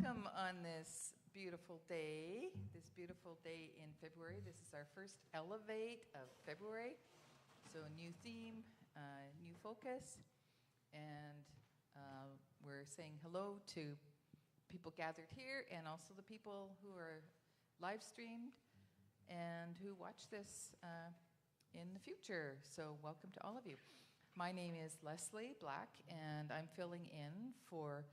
welcome on this beautiful day in February. This is our first Elevate of February. So a new theme, new focus, and we're saying hello to people gathered here and also the people who are live streamed and who watch this in the future. So welcome to all of you. My name is Leslie Black, and I'm filling in for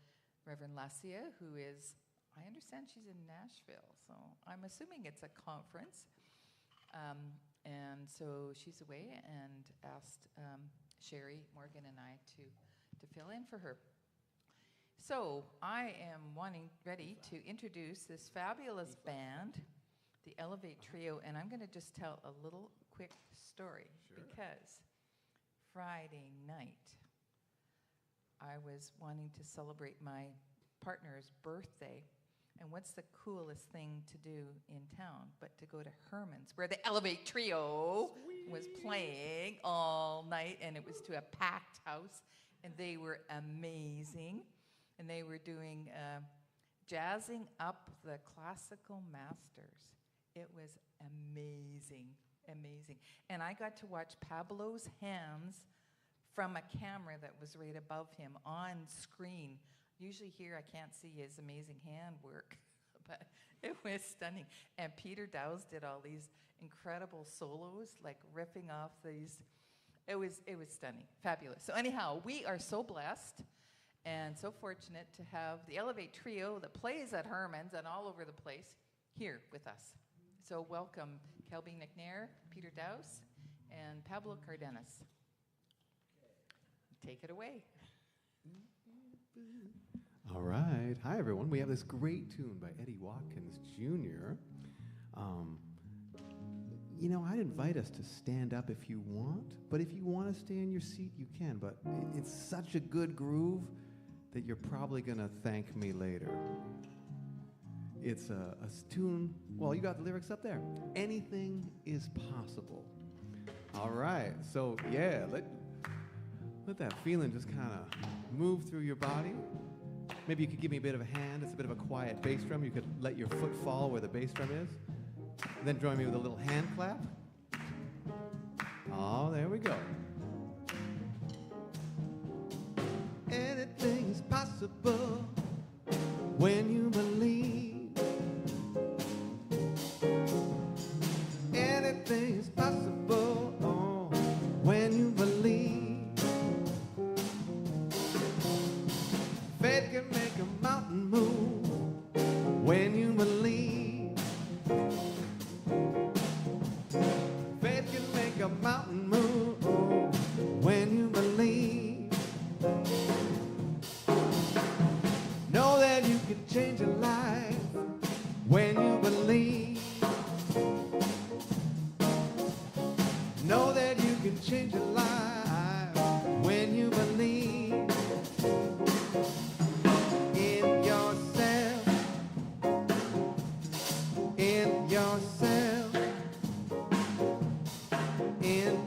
Rev.Lesia, who is, I understand she's in Nashville, so I'm assuming it's a conference. And so she's away and asked Sherry, Morgan, and I to fill in for her. So I am ready to introduce this fabulous band, the Elevate Trio, and I'm going to just tell a little quick story. Sure. Because Friday night, I was wanting to celebrate my partner's birthday, and what's the coolest thing to do in town but to go to Herman's, where the Elevate Trio was playing all night, and it was to a packed house, and they were amazing, and they were doing jazzing up the classical masters. It was amazing, amazing, and I got to watch Pablo's hands from a camera that was right above him on screen. Usually here I can't see his amazing hand work, but it was stunning. And Peter Dowse did all these incredible solos, like riffing off these. It was stunning, fabulous. So anyhow, we are so blessed and so fortunate to have the Elevate Trio that plays at Herman's and all over the place here with us. So welcome Kelby MacNayr, Peter Dowse, and Pablo Cardenas. Take it away. All right. Hi, everyone. We have this great tune by Eddie Watkins Jr. You know, I'd invite us to stand up if you want, but if you want to stay in your seat, you can. But it's such a good groove that you're probably going to thank me later. It's a tune, well, you got the lyrics up there. Anything is possible. All right. So, yeah, let that feeling just kind of move through your body. Maybe you could give me a bit of a hand. It's a bit of a quiet bass drum. You could let your foot fall where the bass drum is. Then join me with a little hand clap. Oh, there we go. Anything is possible when you believe. Anything is possible when you believe. Faith can make a mountain move when you believe. Faith can make a mountain move when you believe. Know that you can change your life when you believe. Know that you can change your life when you believe.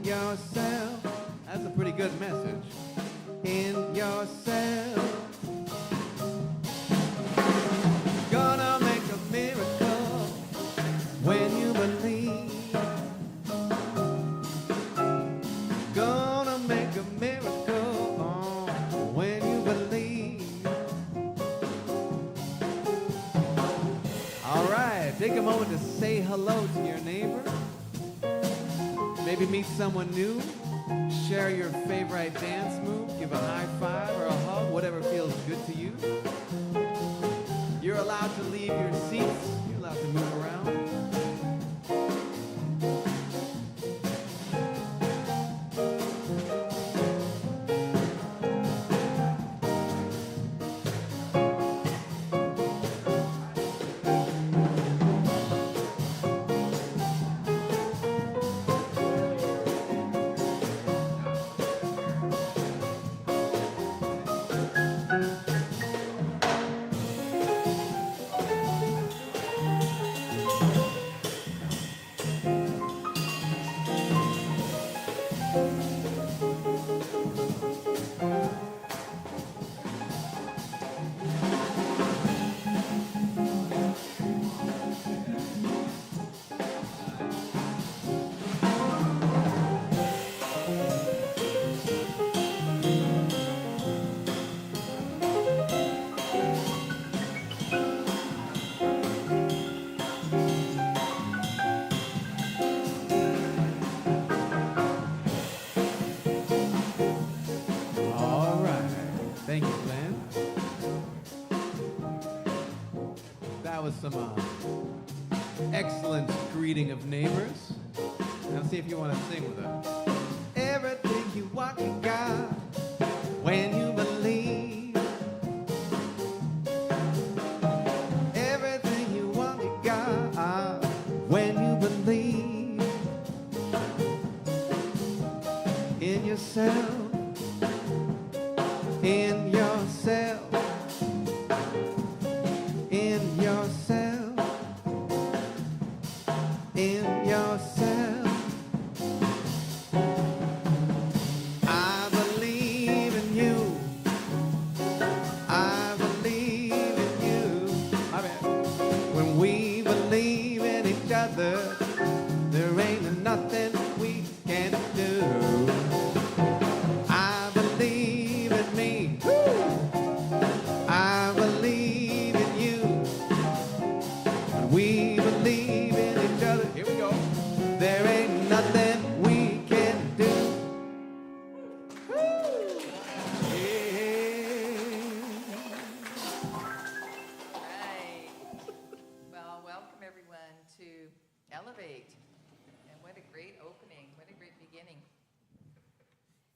Yourself. That's a pretty good message. In yourself. Gonna make a miracle when you believe. Gonna make a miracle when you believe. All right, take a moment to say hello to your neighbor. Maybe meet someone new, share your favorite dance move, give a high five or a hug, whatever feels good to you. You're allowed to leave your seats, you're allowed to move around. some excellent greeting of neighbors. Now see if you want to sing with us. Everything you want, you got when you believe. Everything you want, you got when you believe in yourself. In yourself. In yourself. In yourself. I believe in you. I believe in you. When we believe in each other, there ain't nothing we can do. I believe in me. I believe in you. When we believe in each other, here we go. There ain't nothing we can do. Right. Well, welcome everyone to Elevate. And what a great opening, what a great beginning.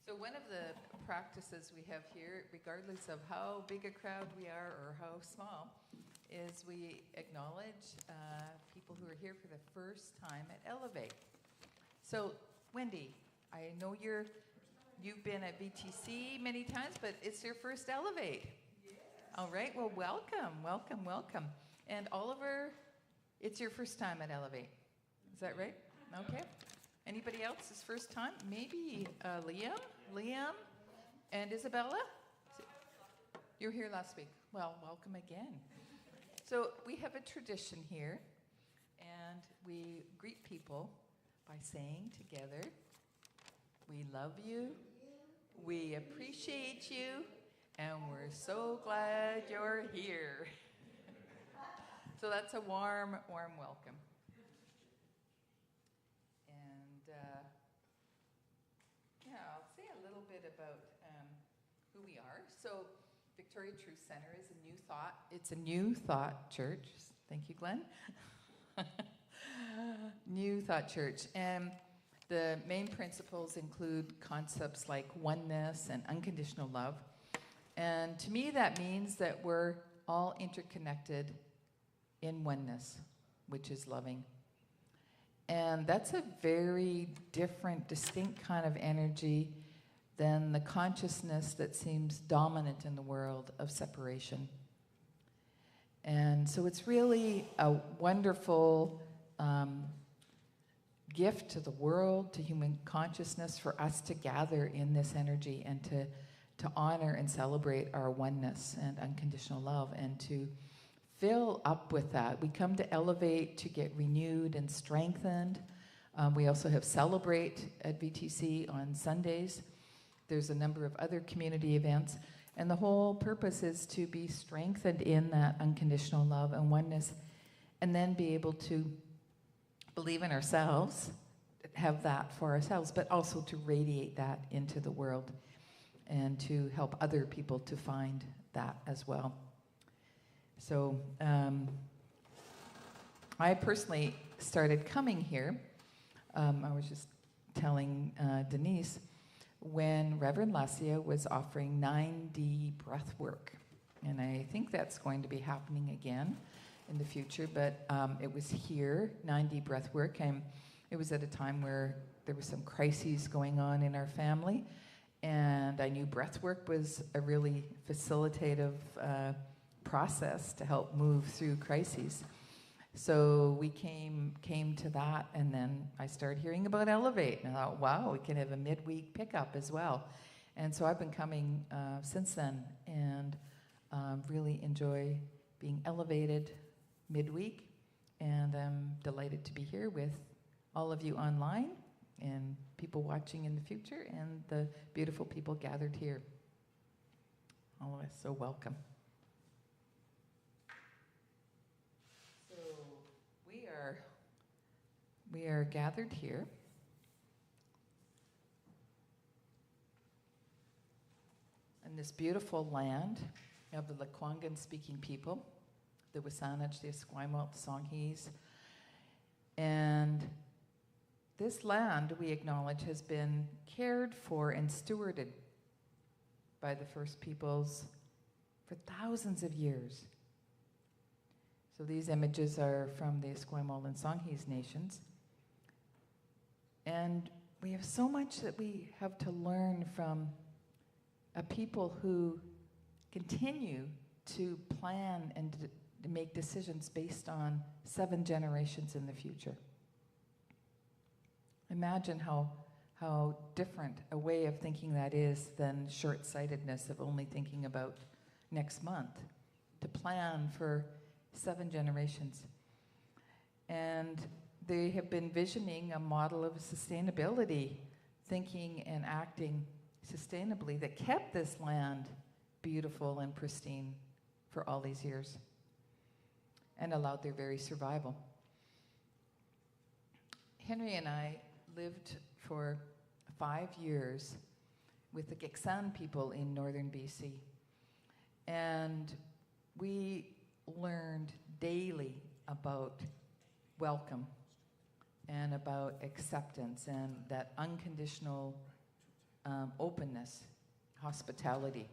So one of the practices we have here, regardless of how big a crowd we are or how small, is we acknowledge people who are here for the first time at Elevate. So, Wendy, I know you've been at VTC many times, but it's your first Elevate. Yes. All right, well, welcome, welcome, welcome. And Oliver, it's your first time at Elevate. Is that right? Okay. Anybody else's first time? Maybe Liam, and Isabella? You were here last week. Well, welcome again. So we have a tradition here, and we greet people by saying together, we love you, we appreciate you, and we're so glad you're here. So that's a warm, warm welcome. I'll say a little bit about who we are. So Victoria Truth Centre is a new thought. It's a new thought church. Thank you, Glenn. New thought church. And the main principles include concepts like oneness and unconditional love. And to me, that means that we're all interconnected in oneness, which is loving. And that's a very different, distinct kind of energy than the consciousness that seems dominant in the world of separation. And so it's really a wonderful gift to the world, to human consciousness, for us to gather in this energy and to honor and celebrate our oneness and unconditional love, and to fill up with that. We come to Elevate to get renewed and strengthened. We also have Celebrate at VTC on Sundays. There's a number of other community events. And the whole purpose is to be strengthened in that unconditional love and oneness, and then be able to believe in ourselves, have that for ourselves, but also to radiate that into the world and to help other people to find that as well. So I personally started coming here. I was just telling Denise, when Rev.Lesia was offering 9D breath work. And I think that's going to be happening again in the future, but it was here, 9D breath work, and it was at a time where there were some crises going on in our family, and I knew breath work was a really facilitative process to help move through crises. So we came to that, and then I started hearing about Elevate, and I thought, wow, we can have a midweek pickup as well. And so I've been coming since then, and really enjoy being elevated midweek, and I'm delighted to be here with all of you online, and people watching in the future, and the beautiful people gathered here. All of us, so welcome. We are gathered here in this beautiful land of the Lekwungen-speaking people the Wasanich, the Esquimalt, the Songhees. And this land, we acknowledge, has been cared for and stewarded by the First Peoples for thousands of years. So these images are from the Esquimalt and Songhees nations. And we have so much that we have to learn from a people who continue to plan and to make decisions based on 7 generations in the future. Imagine how different a way of thinking that is than short-sightedness of only thinking about next month, to plan for 7 generations. And they have been visioning a model of sustainability, thinking and acting sustainably, that kept this land beautiful and pristine for all these years and allowed their very survival. Henry and I lived for 5 years with the Giksan people in northern BC. And we learned daily about welcome and about acceptance and that unconditional openness, hospitality.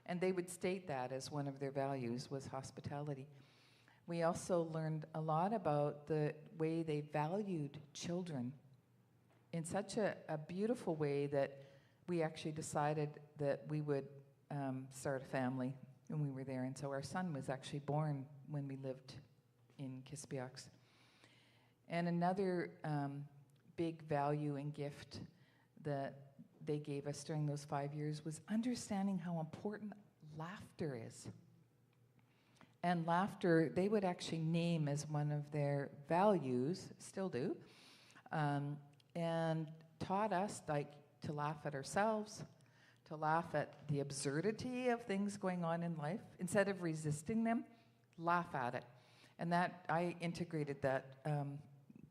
And they would state that as one of their values was hospitality. We also learned a lot about the way they valued children in such a beautiful way that we actually decided that we would start a family when we were there. And so our son was actually born when we lived in Kispiox. And another big value and gift that they gave us during those 5 years was understanding how important laughter is. And laughter, they would actually name as one of their values, still do, and taught us like to laugh at ourselves, to laugh at the absurdity of things going on in life. Instead of resisting them, laugh at it. And that, I integrated that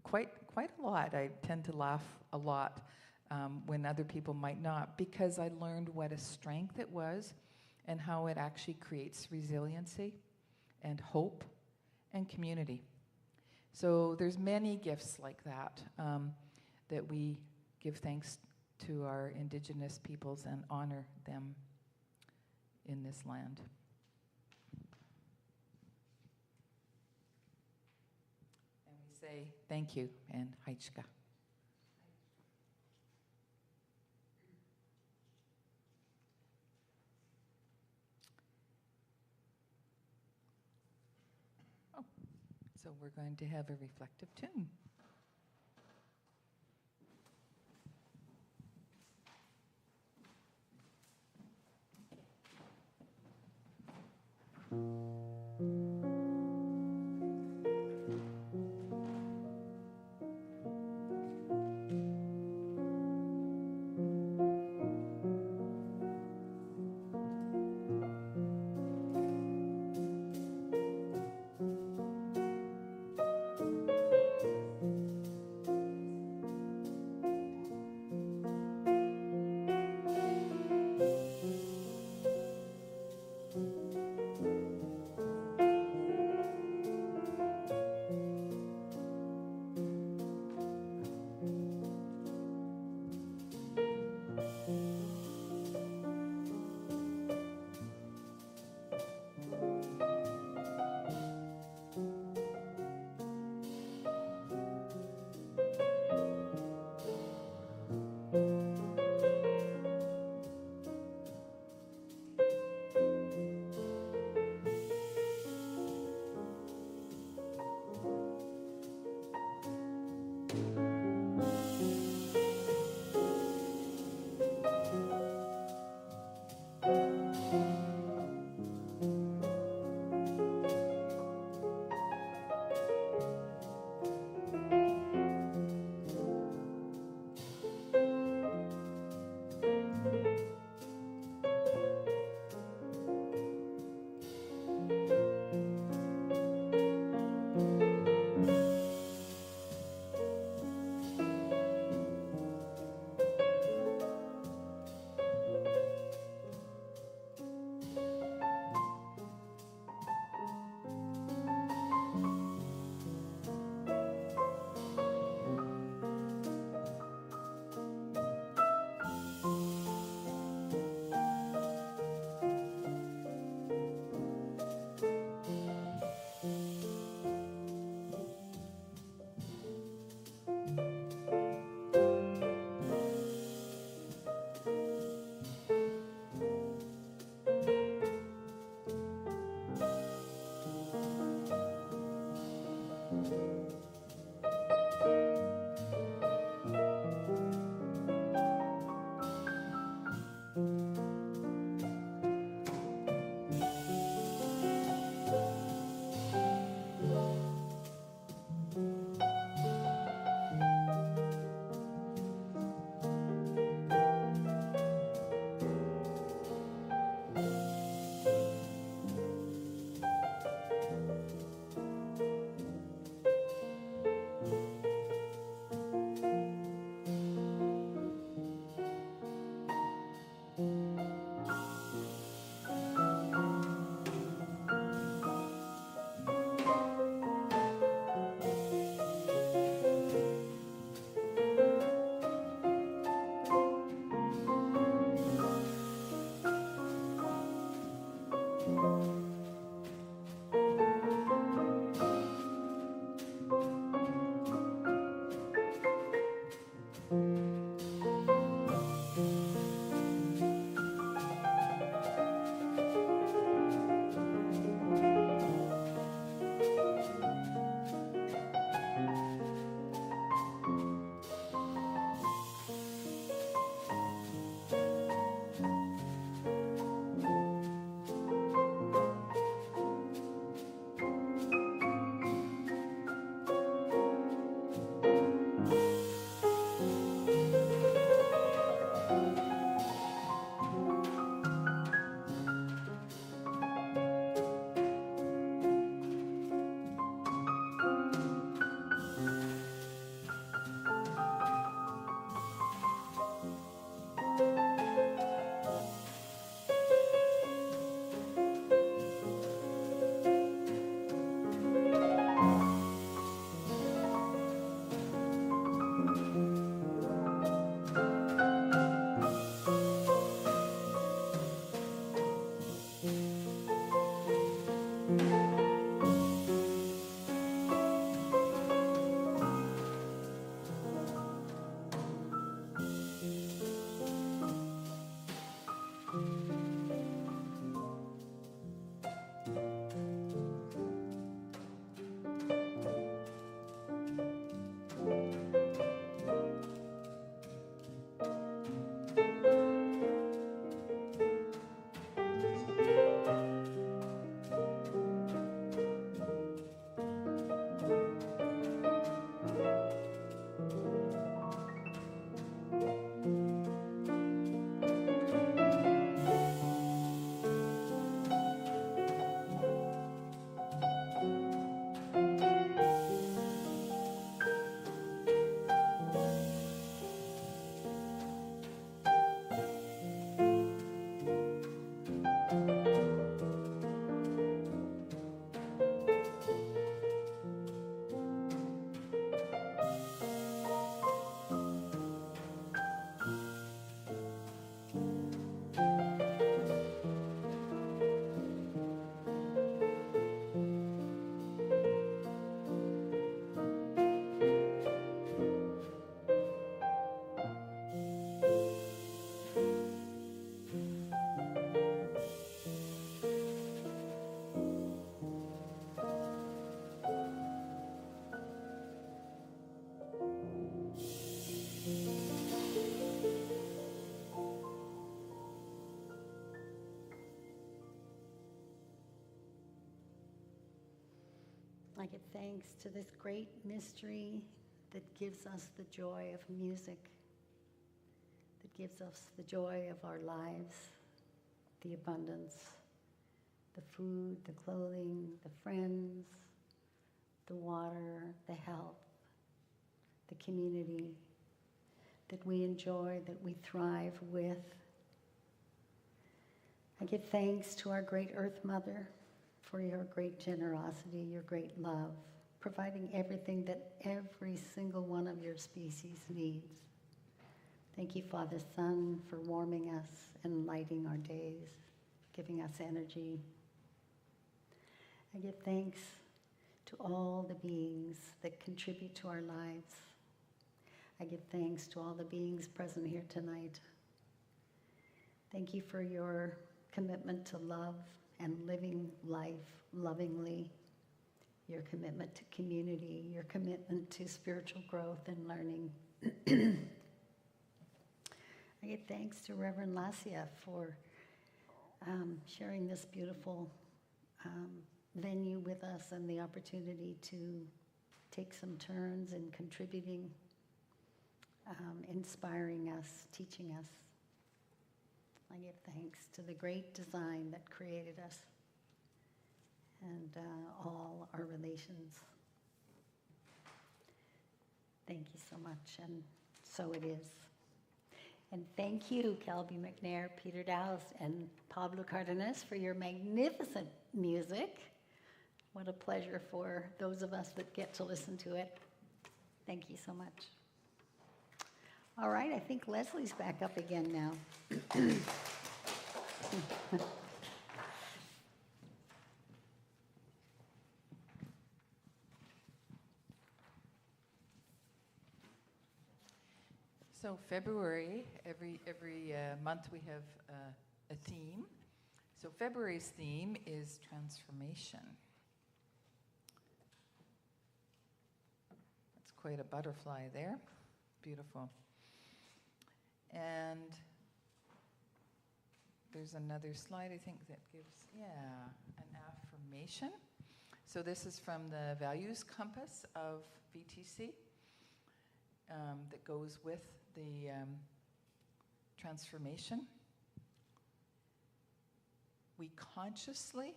quite a lot. I tend to laugh a lot when other people might not, because I learned what a strength it was and how it actually creates resiliency and hope and community. So there's many gifts like that that we give thanks to our Indigenous peoples and honor them in this land. And we say thank you and Haichka. So we're going to have a reflective tune. I give thanks to this great mystery that gives us the joy of music, that gives us the joy of our lives, the abundance, the food, the clothing, the friends, the water, the health, the community that we enjoy, that we thrive with. I give thanks to our great Earth Mother for your great generosity, your great love, providing everything that every single one of your species needs. Thank you, Father Sun, for warming us and lighting our days, giving us energy. I give thanks to all the beings that contribute to our lives. I give thanks to all the beings present here tonight. Thank you for your commitment to love and living life lovingly, your commitment to community, your commitment to spiritual growth and learning. I give thanks to Rev.Lesia for sharing this beautiful venue with us and the opportunity to take some turns in contributing, inspiring us, teaching us. I give thanks to the great design that created us and all our relations. Thank you so much, and so it is. And thank you, Kelby MacNayr, Peter Dowse, and Pablo Cardenas for your magnificent music. What a pleasure for those of us that get to listen to it. Thank you so much. All right, I think Leslie's back up again now. So February, every month we have a theme. So February's theme is transformation. That's quite a butterfly there. Beautiful. And there's another slide, I think, that gives, an affirmation. So this is from the values compass of VTC that goes with the transformation. We consciously,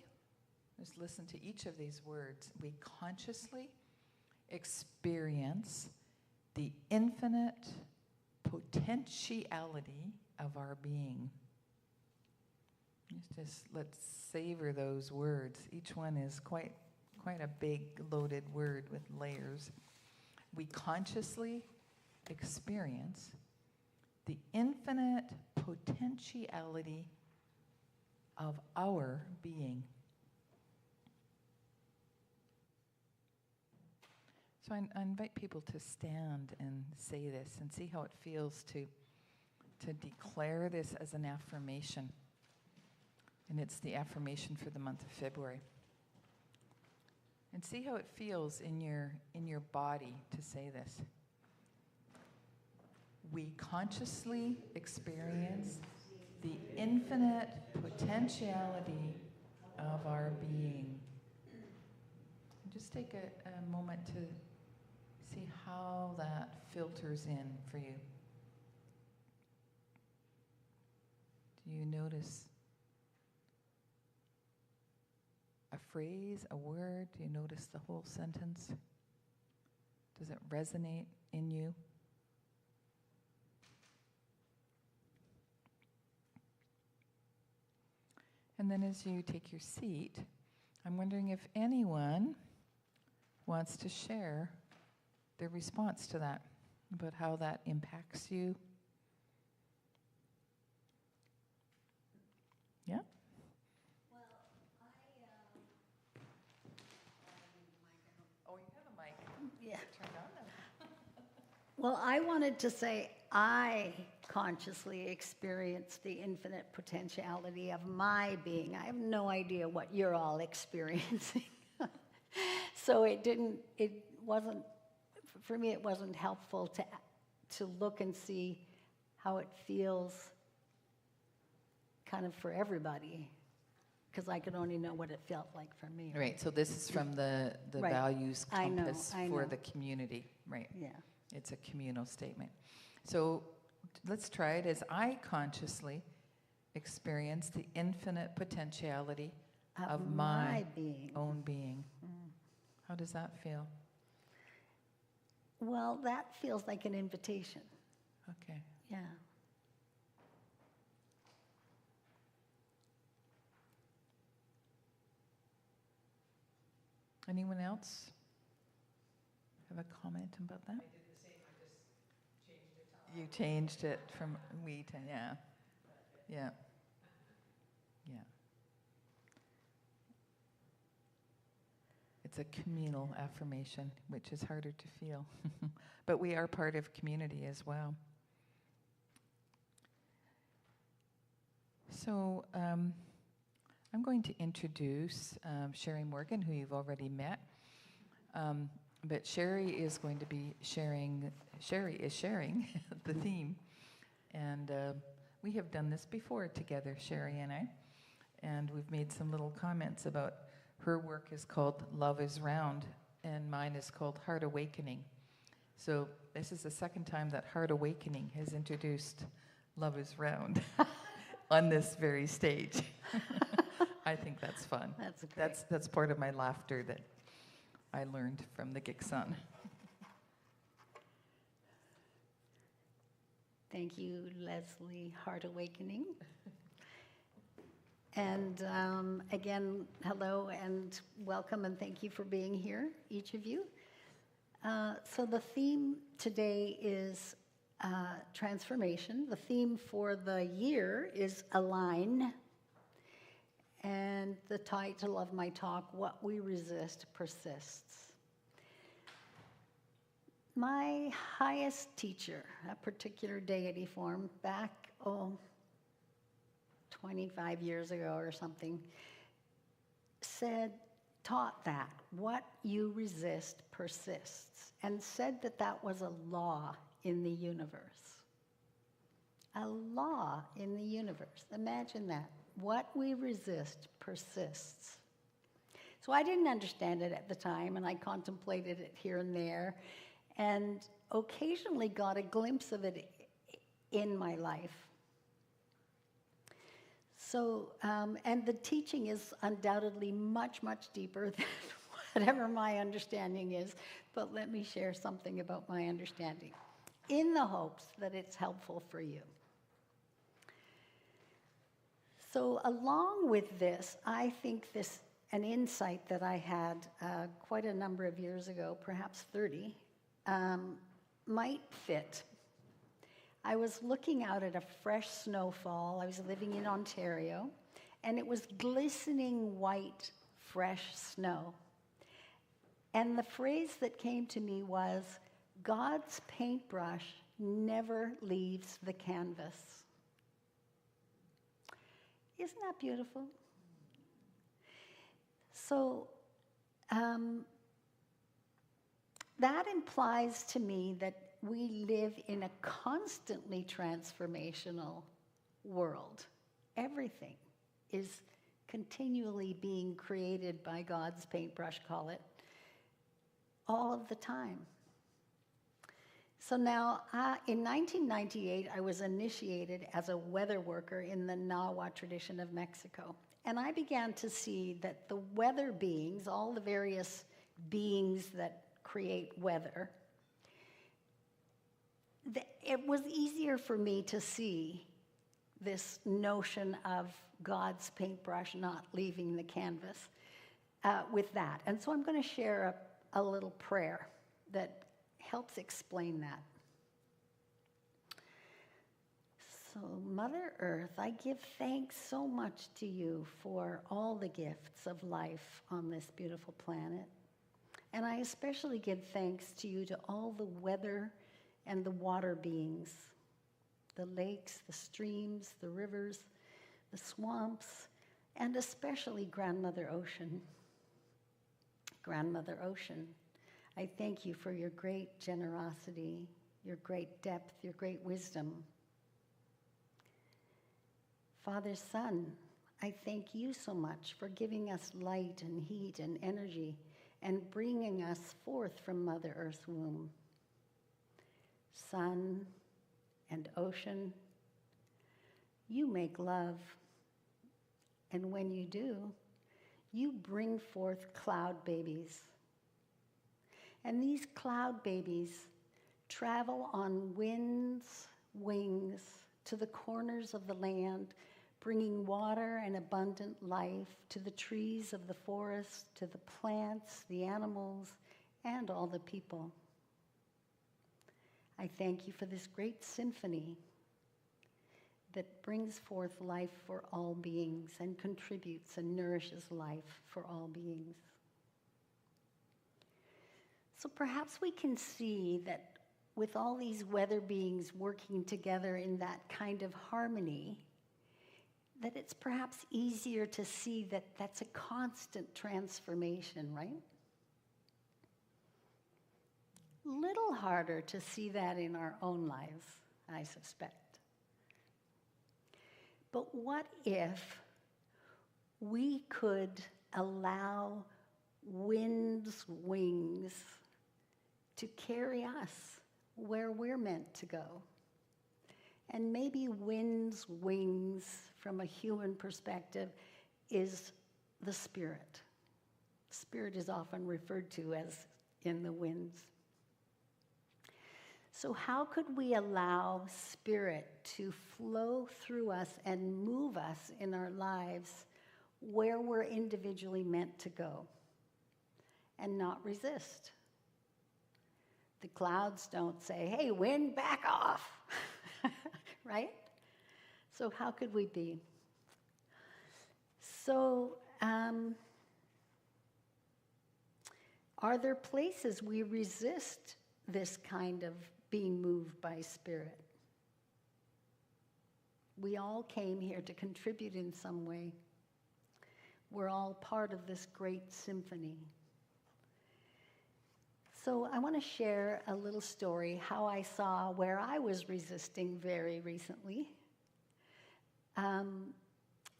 just listen to each of these words, we consciously experience the infinite potentiality of our being. Let's savor those words. Each one is quite a big loaded word with layers. We consciously experience the infinite potentiality of our being. So I invite people to stand and say this and see how it feels to declare this as an affirmation. And it's the affirmation for the month of February. And see how it feels in your body to say this. We consciously experience the infinite potentiality of our being. And just take a moment to see how that filters in for you. Do you notice a phrase, a word? Do you notice the whole sentence? Does it resonate in you? And then as you take your seat, I'm wondering if anyone wants to share their response to that, about how that impacts you. Yeah? Well, Oh, you have a mic. yeah. Turned on now. Well, I wanted to say I consciously experience the infinite potentiality of my being. I have no idea what you're all experiencing. So for me, it wasn't helpful to look and see how it feels kind of for everybody. because I could only know what it felt like for me. Right, so this is from the Right. values I know, compass I for know. the community, right? Yeah. It's a communal statement. So let's try it as I consciously experience the infinite potentiality of my being. own being. How does that feel? Well, that feels like an invitation. Okay. Yeah. Anyone else have a comment about that? I did the same. I just changed it to. You changed it from we to yeah. Yeah. Yeah. It's a communal affirmation, which is harder to feel. But we are part of community as well. So I'm going to introduce Sherry Morgan, who you've already met. But Sherry is going to be sharing the theme. And we have done this before together, Sherry and I. And we've made some little comments about her work is called Love is Round, and mine is called Heart Awakening. So this is the second time that Heart Awakening has introduced Love is Round on this very stage. I think that's fun. That's great. That's part of my laughter that I learned from the Giksun. Thank you, Leslie, Heart Awakening. And again, hello and welcome, and thank you for being here, each of you. So the theme today is transformation. The theme for the year is Align. And the title of my talk, What We Resist Persists. My highest teacher, a particular deity form, back, 25 years ago or something, taught that what you resist persists, and said that that was a law in the universe. A law in the universe. Imagine that. What we resist persists. So I didn't understand it at the time, and I contemplated it here and there, and occasionally got a glimpse of it in my life. So, and the teaching is undoubtedly much, much deeper than whatever my understanding is, but let me share something about my understanding, in the hopes that it's helpful for you. So along with this, I think an insight that I had quite a number of years ago, perhaps 30, might fit. I was looking out at a fresh snowfall. I was living in Ontario, and it was glistening white, fresh snow. And the phrase that came to me was, God's paintbrush never leaves the canvas. Isn't that beautiful? So that implies to me that we live in a constantly transformational world. Everything is continually being created by God's paintbrush, call it, all of the time. So now, in 1998, I was initiated as a weather worker in the Nahua tradition of Mexico. And I began to see that the weather beings, all the various beings that create weather, it was easier for me to see this notion of God's paintbrush not leaving the canvas with that. And so I'm going to share a little prayer that helps explain that. So, Mother Earth, I give thanks so much to you for all the gifts of life on this beautiful planet. And I especially give thanks to you to all the weather and the water beings, the lakes, the streams, the rivers, the swamps, and especially Grandmother Ocean. Grandmother Ocean, I thank you for your great generosity, your great depth, your great wisdom. Father Sun, I thank you so much for giving us light and heat and energy and bringing us forth from Mother Earth's womb. Sun and ocean, you make love. And when you do, you bring forth cloud babies. And these cloud babies travel on wind's wings to the corners of the land, bringing water and abundant life to the trees of the forest, to the plants, the animals, and all the people. I thank you for this great symphony that brings forth life for all beings and contributes and nourishes life for all beings. So perhaps we can see that with all these weather beings working together in that kind of harmony, that it's perhaps easier to see that that's a constant transformation, right? Little harder to see that in our own lives, I suspect. But what if we could allow wind's wings to carry us where we're meant to go? And maybe wind's wings, from a human perspective, is the spirit. Spirit is often referred to as in the winds. So how could we allow spirit to flow through us and move us in our lives where we're individually meant to go and not resist? The clouds don't say, hey, wind, back off, right? So how could we be? So are there places we resist this kind of being moved by spirit? We all came here to contribute in some way. We're all part of this great symphony. So I want to share a little story how I saw where I was resisting very recently.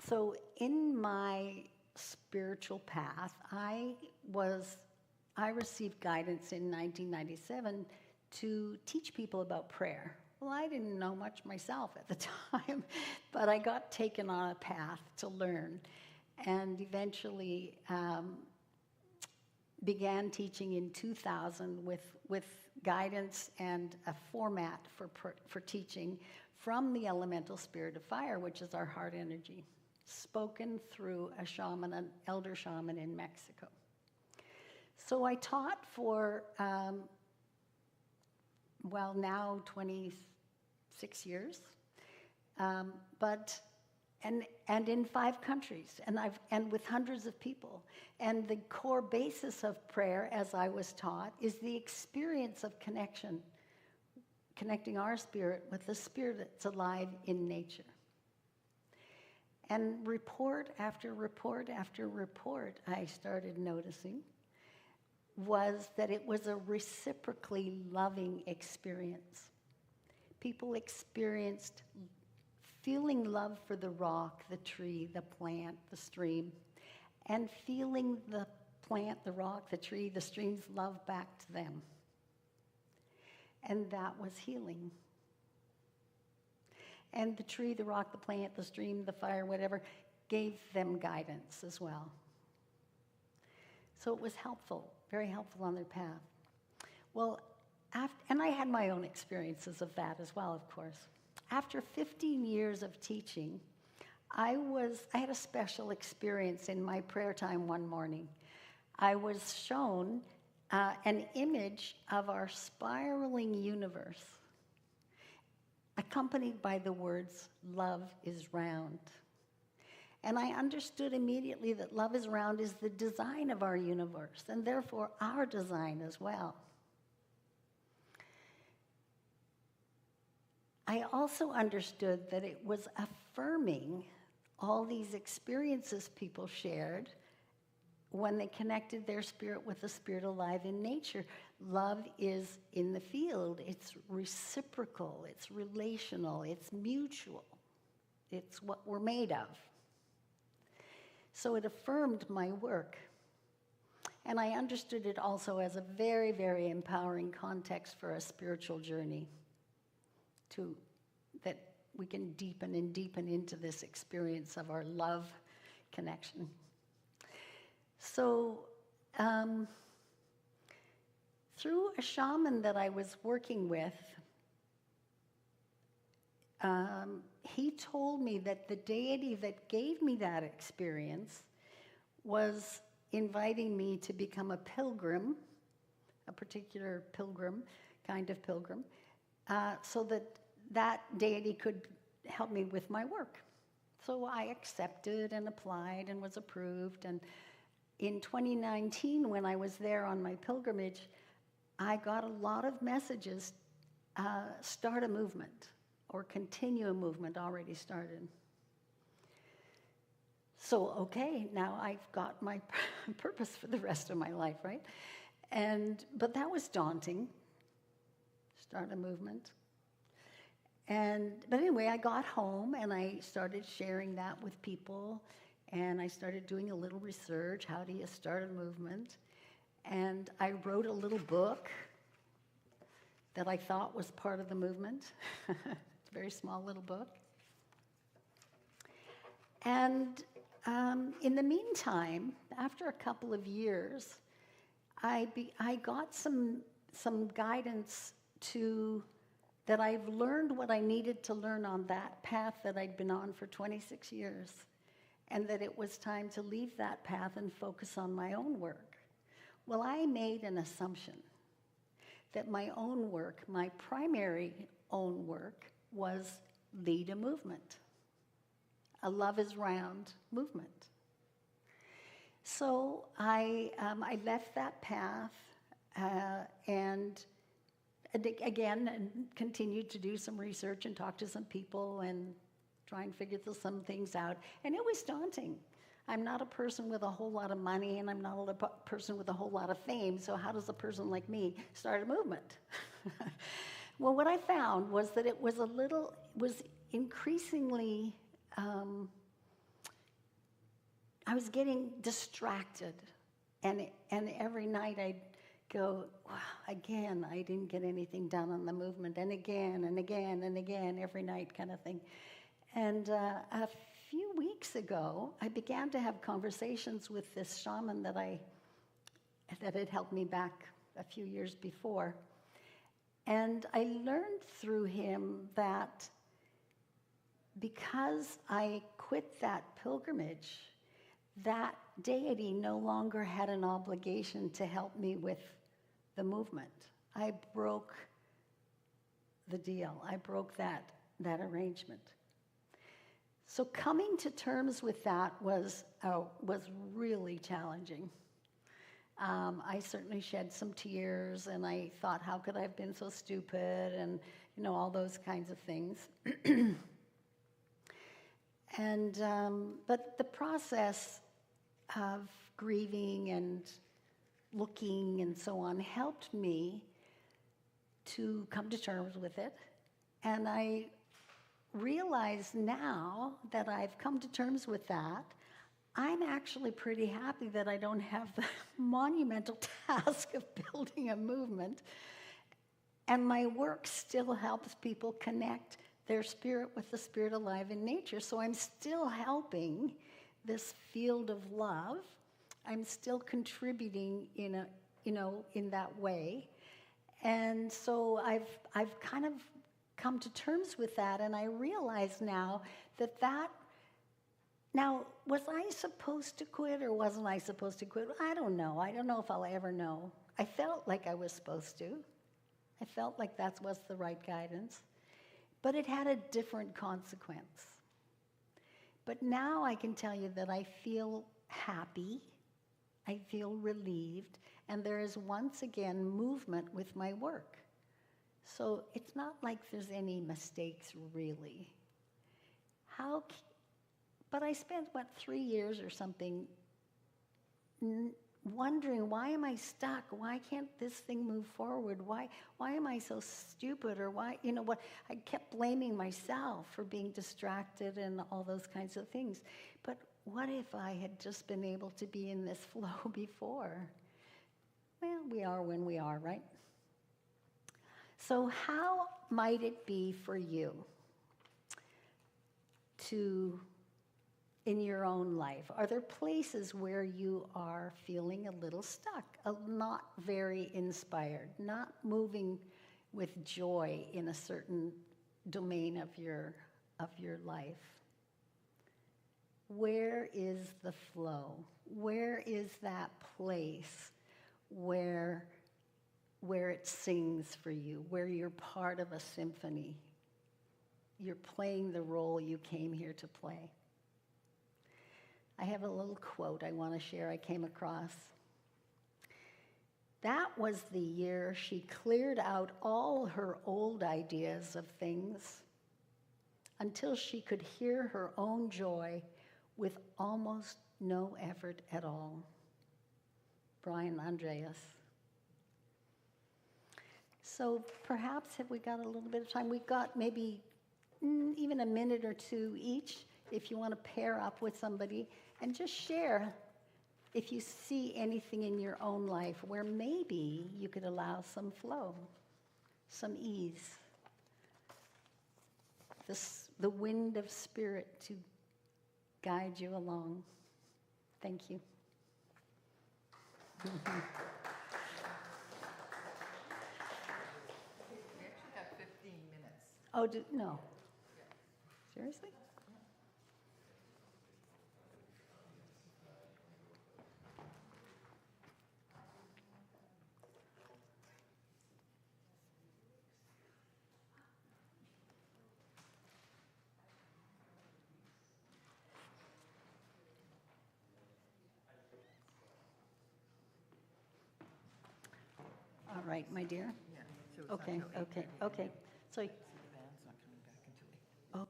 So in my spiritual path, I received guidance in 1997 to teach people about prayer. Well, I didn't know much myself at the time, but I got taken on a path to learn, and eventually began teaching in 2000 with guidance and a format for teaching from the elemental spirit of fire, which is our heart energy, spoken through a shaman, an elder shaman in Mexico. So I taught for, now 26 years, and in 5 countries, and with hundreds of people. And the core basis of prayer, as I was taught, is the experience of connection, connecting our spirit with the spirit that's alive in nature. And report after report after report, I started noticing, was that it was a reciprocally loving experience. People experienced feeling love for the rock, the tree, the plant, the stream, and feeling the plant, the rock, the tree, the stream's love back to them. And that was healing. And the tree, the rock, the plant, the stream, the fire, whatever, gave them guidance as well. So it was helpful, very helpful on their path. Well, and I had my own experiences of that as well, of course. After 15 years of teaching, I had a special experience in my prayer time one morning. I was shown an image of our spiraling universe, accompanied by the words, "Love is round." And I understood immediately that love is round is the design of our universe, and therefore our design as well. I also understood that it was affirming all these experiences people shared when they connected their spirit with the spirit alive in nature. Love is in the field. It's reciprocal. It's relational. It's mutual. It's what we're made of. So it affirmed my work. And I understood it also as a very, very empowering context for a spiritual journey, that we can deepen and deepen into this experience of our love connection. So through a shaman that I was working with, he told me that the deity that gave me that experience was inviting me to become a pilgrim, a particular pilgrim, kind of pilgrim, so that deity could help me with my work. So I accepted and applied and was approved. And in 2019, when I was there on my pilgrimage, I got a lot of messages, start a movement or continue a movement already started. So, okay, now I've got my purpose for the rest of my life, right? But that was daunting, start a movement. But anyway, I got home and I started sharing that with people, and I started doing a little research. How do you start a movement? And I wrote a little book that I thought was part of the movement. It's a very small little book. And in the meantime, after a couple of years, I got some guidance that I've learned what I needed to learn on that path that I'd been on for 26 years, and that it was time to leave that path and focus on my own work. Well, I made an assumption that my own work, my primary own work, was lead a movement, a love is round movement. So I left that path and continued to do some research and talk to some people and try and figure some things out. And it was daunting. I'm not a person with a whole lot of money, and I'm not a person with a whole lot of fame, so how does a person like me start a movement? Well, what I found was that it was increasingly, I was getting distracted, and every night I'd go, wow, again, I didn't get anything done on the movement, and again, and again, and again, every night kind of thing. And a few weeks ago, I began to have conversations with this shaman that had helped me back a few years before. And I learned through him that because I quit that pilgrimage, that deity no longer had an obligation to help me with the movement. I broke the deal. I broke that arrangement. So coming to terms with that was really challenging. I certainly shed some tears, and I thought, how could I have been so stupid, and all those kinds of things. But the process of grieving and looking and so on helped me to come to terms with it. And I realize now that I've come to terms with that, I'm actually pretty happy that I don't have the monumental task of building a movement. And my work still helps people connect their spirit with the spirit alive in nature. So I'm still helping this field of love. I'm still contributing in that way. And so I've kind of come to terms with that, and I realize now now, was I supposed to quit or wasn't I supposed to quit? I don't know. I don't know if I'll ever know. I felt like I was supposed to. I felt like that was the right guidance. But it had a different consequence. But now I can tell you that I feel happy, I feel relieved, and there is once again movement with my work. So it's not like there's any mistakes, really. But I spent, 3 years or something wondering, why am I stuck? Why can't this thing move forward? Why am I so stupid? Or why, I kept blaming myself for being distracted and all those kinds of things. But what if I had just been able to be in this flow before? Well, we are when we are, right? So how might it be for you to, in your own life, are there places where you are feeling a little stuck, not very inspired, not moving with joy in a certain domain of your life? Where is the flow? Where is that place where it sings for you, where you're part of a symphony? You're playing the role you came here to play. I have a little quote I want to share I came across. That was the year she cleared out all her old ideas of things until she could hear her own joy with almost no effort at all. Brian Andreas. So perhaps have we got a little bit of time? We've got maybe even a minute or two each if you want to pair up with somebody and just share if you see anything in your own life where maybe you could allow some flow, some ease, the wind of spirit to guide you along. Thank you. We actually have 15 minutes. Oh, no. Seriously? All right, my dear. Yeah. So it's Okay, not till okay, 8:30. okay. So, So the band's not coming back until 8. oh,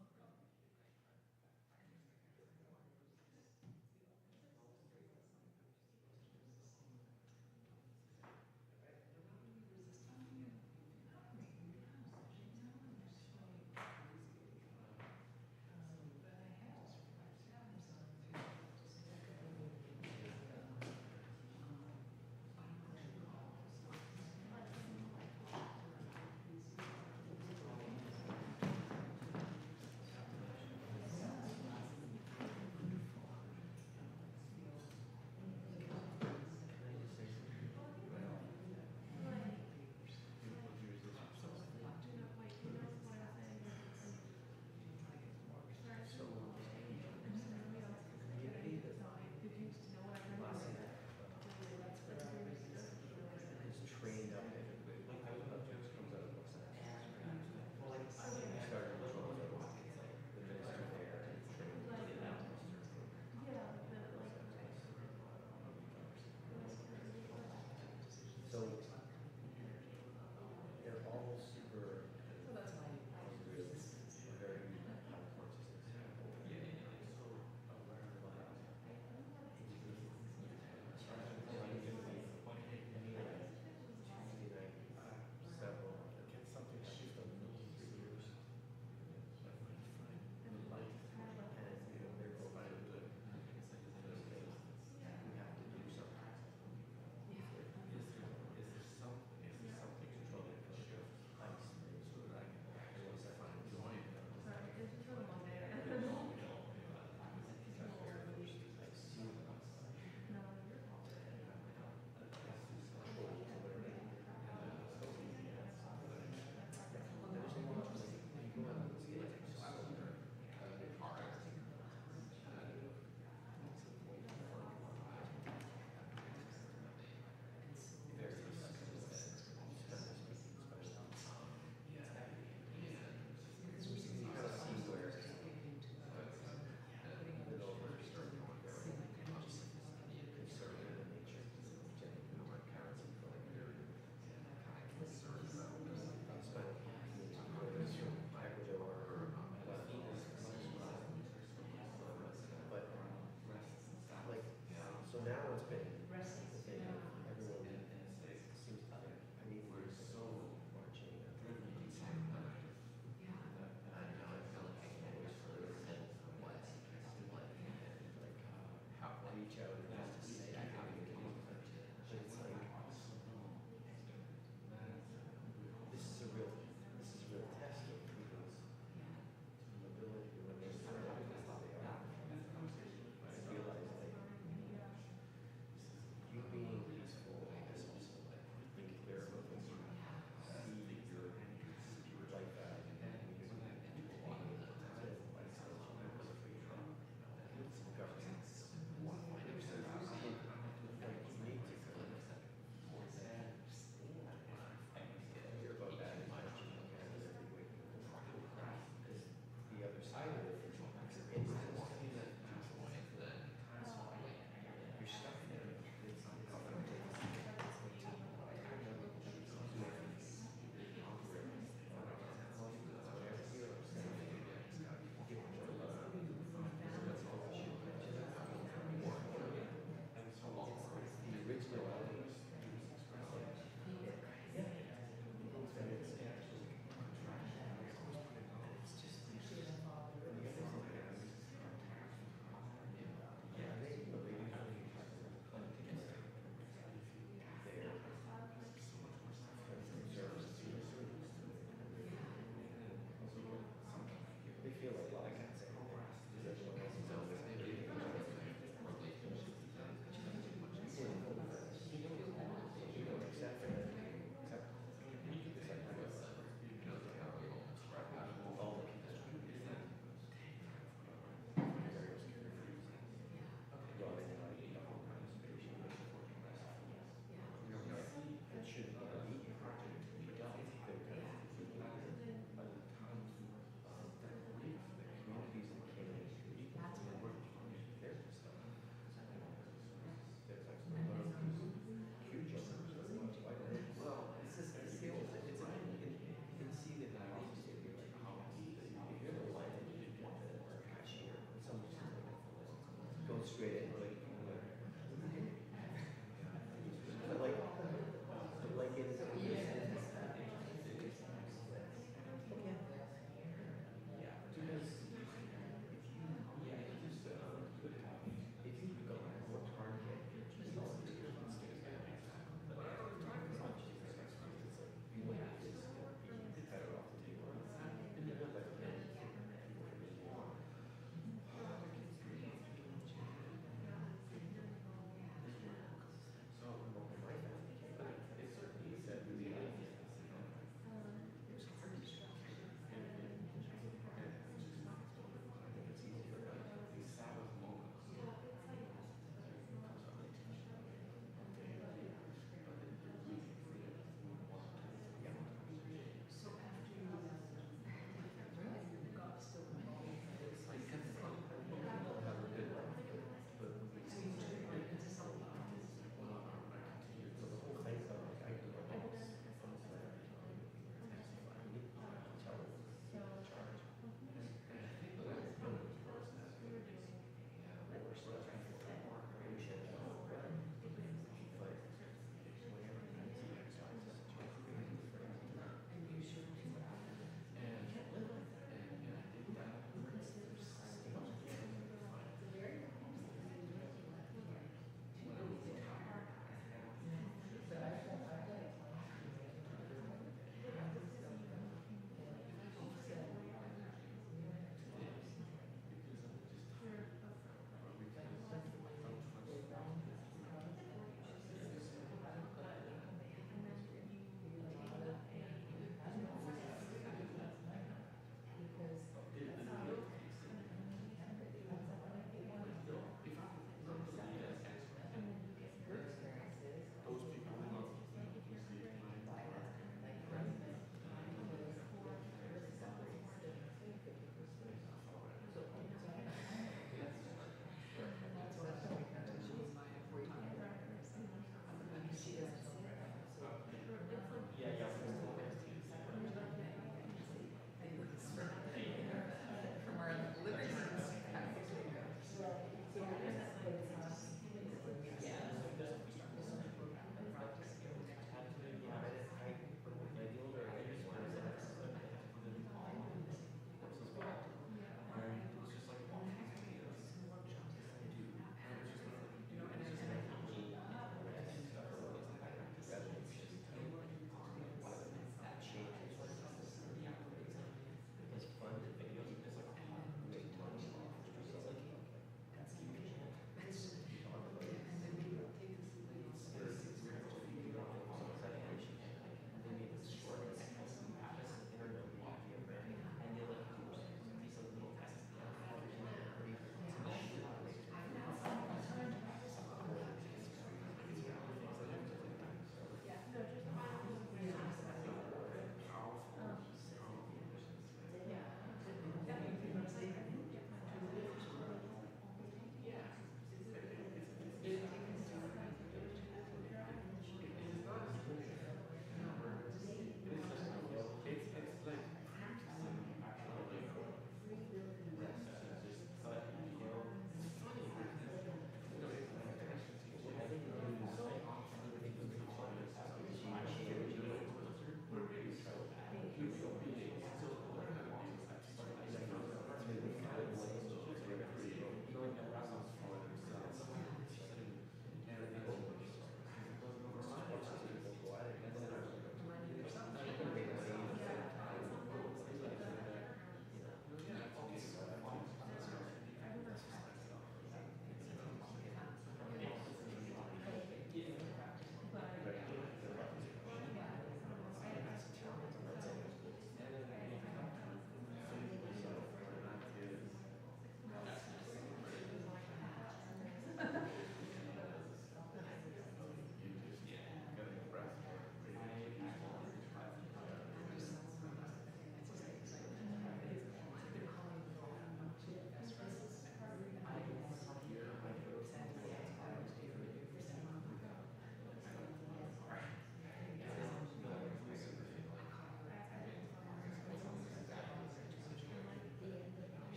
Community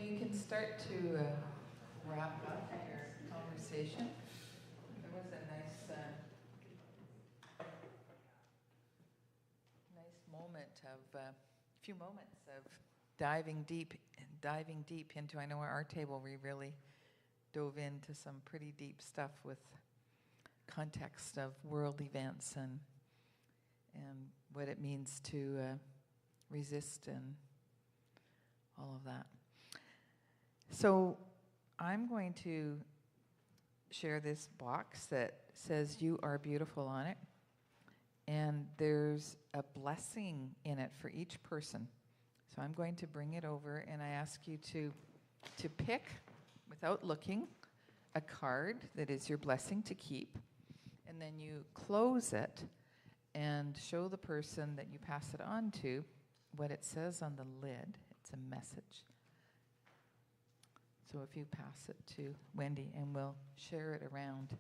you can start to wrap up your conversation. There was a nice moment of, few moments of diving deep into, I know at our table we really dove into some pretty deep stuff with context of world events and what it means to resist and all of that. So I'm going to share this box that says "You are beautiful" on it, and there's a blessing in it for each person. So I'm going to bring it over, and I ask you to pick, without looking, a card that is your blessing to keep, and then you close it and show the person that you pass it on to what it says on the lid. It's a message. So if you pass it to Wendy, and we'll share it around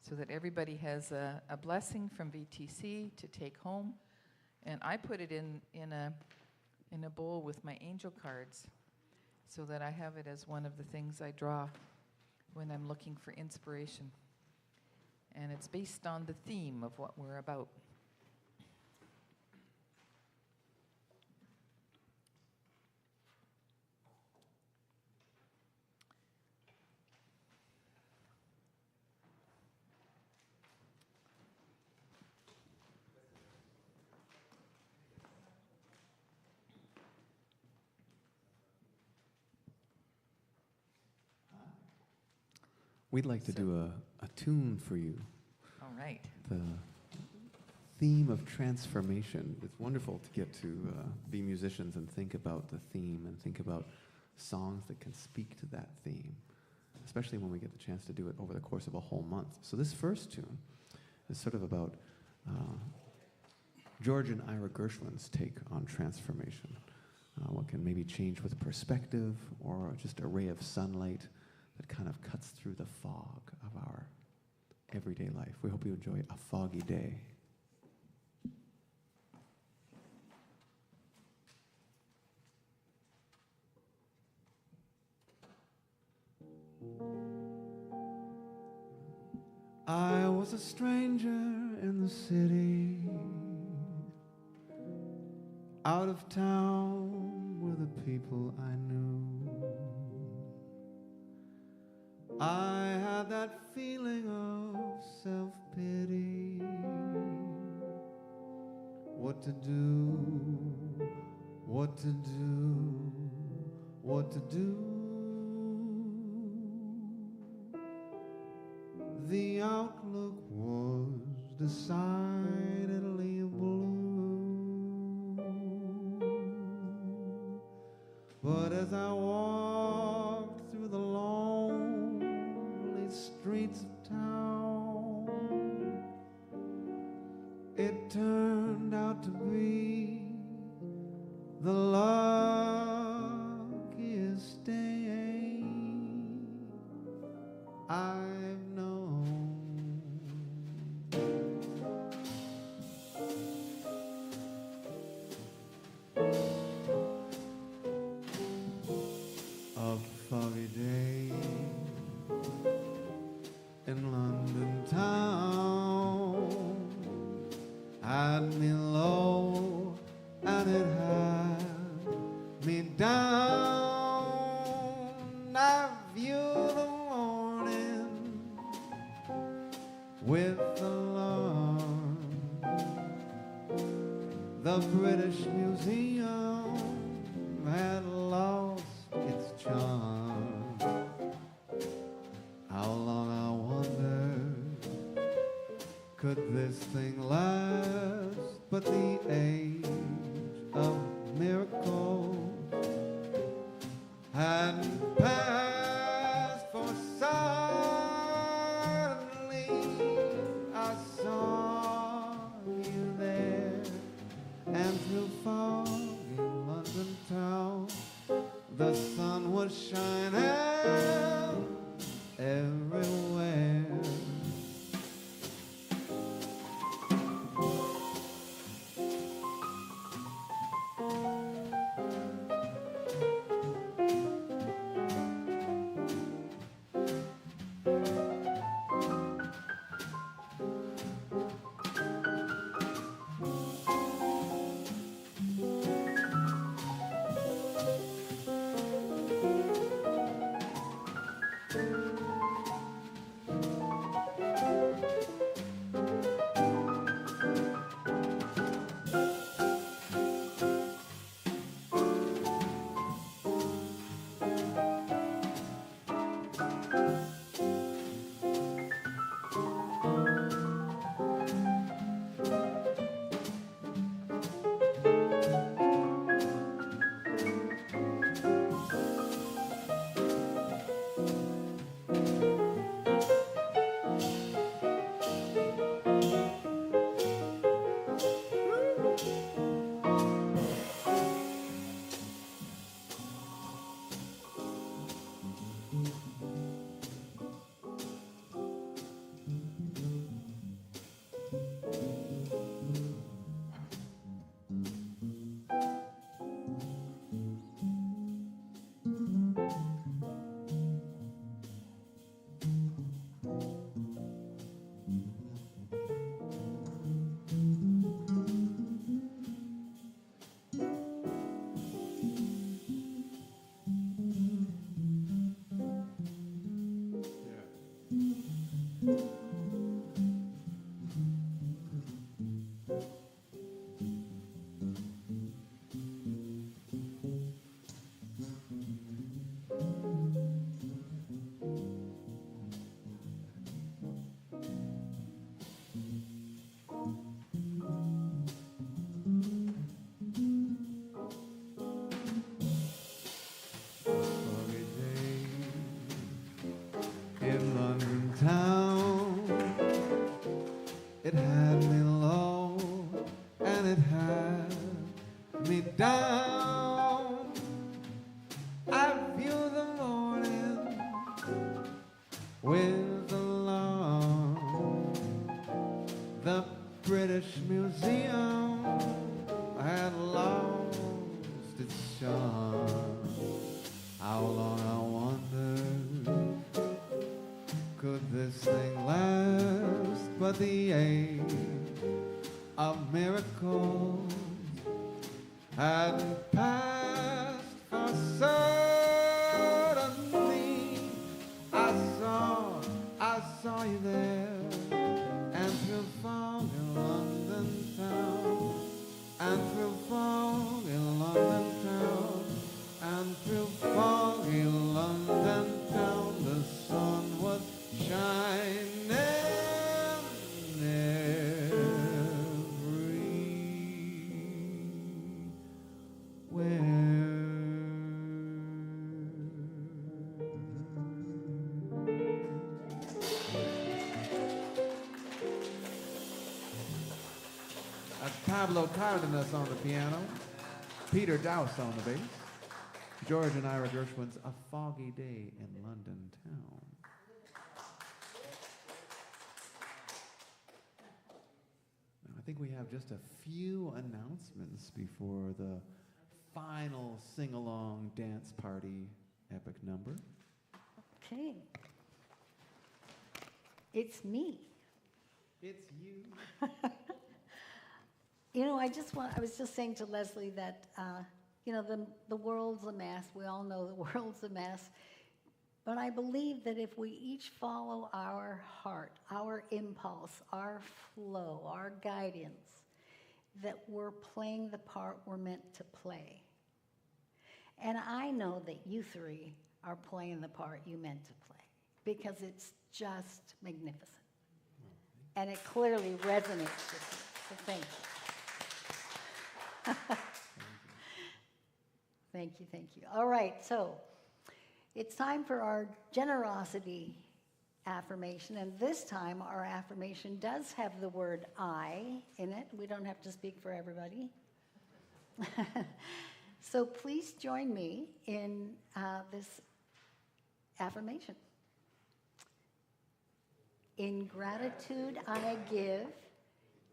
so that everybody has a blessing from VTC to take home. And I put it in a bowl with my angel cards so that I have it as one of the things I draw when I'm looking for inspiration. And it's based on the theme of what we're about. We'd like to do a tune for you. All right. The theme of transformation. It's wonderful to get to be musicians and think about the theme and think about songs that can speak to that theme, especially when we get the chance to do it over the course of a whole month. So this first tune is sort of about George and Ira Gershwin's take on transformation. What can maybe change with perspective, or just a ray of sunlight that kind of cuts through the fog of our everyday life. We hope you enjoy A Foggy Day. I was a stranger in the city, out of town were the people I knew. I had that feeling of self-pity. What to do, what to do, what to do. The outlook was decidedly blue. But as I walked through the lonely streets of town, it turned out to be the luckiest day I've known. A foggy day in London town had me low and it had me down. I viewed the morning with alarm. The British Museum had lost its charm. How long, I wondered, could this thing last? But the age of miracles hadn't passed, for suddenly I saw you there, and through foggy London town the sun was shining everywhere. down, I view the morning with alarm. The British Museum had lost its charm. How long, I wonder, could this thing last? But the age of miracles hadn't passed, for suddenly I saw you there, and through fog in London town, and through fog in London town, and through fog in London town, the sun was shining Pablo Cardenas on the piano, Peter Dowse on the bass, George and Ira Gershwin's A Foggy Day in London Town. Now, I think we have just a few announcements before the final sing-along dance party epic number. Okay. It's me. It's you. You know, I was just saying to Leslie that, you know, the world's a mess. We all know the world's a mess. But I believe that if we each follow our heart, our impulse, our flow, our guidance, that we're playing the part we're meant to play. And I know that you three are playing the part you meant to play, because it's just magnificent. And it clearly resonates with you. So thank you. Thank you, thank you. All right, so it's time for our generosity affirmation, and this time our affirmation does have the word I in it. We don't have to speak for everybody. So please join me in this affirmation. In gratitude I give.